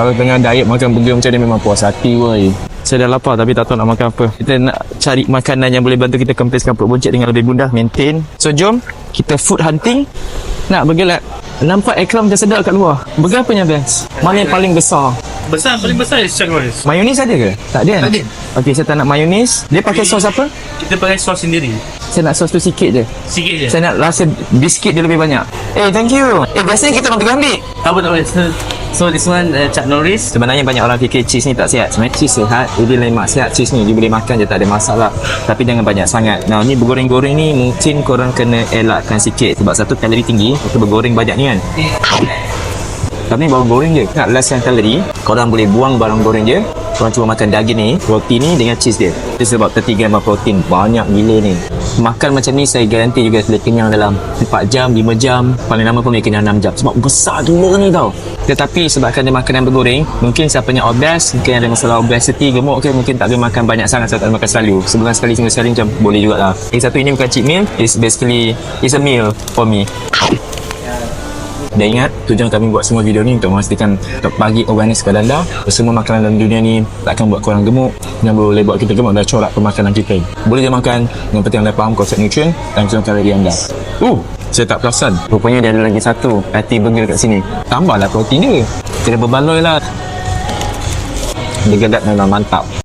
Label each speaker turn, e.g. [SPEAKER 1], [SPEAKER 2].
[SPEAKER 1] Kalau tengah diet makan burger macam ni memang puas hati woi. Saya dah lapar tapi tak tahu nak makan apa. Kita nak cari makanan yang boleh bantu kita kempeskan perut buncit dengan lebih mudah, maintain. So jom kita food hunting. Nak burger lah. Nampak ikram macam sedap kat luar. Burger apa yang best? Mana yang paling besar?
[SPEAKER 2] Paling besar is chicken rice.
[SPEAKER 1] Mayonis ada ke? Tak ada kan?
[SPEAKER 2] Tak ada.
[SPEAKER 1] Okey, saya tak nak mayonis. Dia pakai sos apa?
[SPEAKER 2] Kita pakai sos sendiri.
[SPEAKER 1] Saya nak sos tu sikit je.
[SPEAKER 2] Sikit je.
[SPEAKER 1] Saya nak rasa biskit dia lebih banyak. Thank you. Biasanya kita orang tengah ambil.
[SPEAKER 2] Tak boleh. So this one Chuck Norris.
[SPEAKER 1] Sebenarnya banyak orang fikir cheese ni tak sihat. Sebenarnya cheese sihat. Dia lemak sihat cheese ni. Dia boleh makan je, tak ada masalah. Tapi jangan banyak sangat. Nah, ni bergoreng-goreng ni mungkin korang kena elakkan sikit. Sebab satu kalori tinggi. Satu bergoreng banyak ni kan. Tapi baru goreng je. Nak less yang kalori. Korang boleh buang barang goreng je. Korang cuma makan daging ni, roti ni dengan cheese dia. Dia sebab 30 gram protein. Banyak gila ni. Makan macam ni saya garanti juga boleh kenyang dalam 4 jam, 5 jam. Paling lama pun boleh kenyang 6 jam. Sebab besar gila ni tau. Tetapi sebabkan dia makan yang bergoreng, mungkin siapa yang obes, mungkin ada masalah obesity, gemuk ke, mungkin tak boleh makan banyak sangat. Saya tak boleh makan selalu. Sebulan sekali, seminggu sekali macam boleh jugalah. Satu ini bukan cheat meal. It's a meal for me. Dan ingat, tujuan kami buat semua video ni untuk memastikan untuk bagi awareness kepada anda. Semua makanan dalam dunia ni takkan buat korang gemuk dan boleh buat kita gemuk dan corak pemakanan kita. Boleh je makan, yang penting anda faham konsep nutrien dan konsep kalori anda. Saya tak perasan. Rupanya dia ada lagi satu patty burger kat sini. Tambahlah protein dia. Kena berbaloi lah. Dia gedak memang mantap.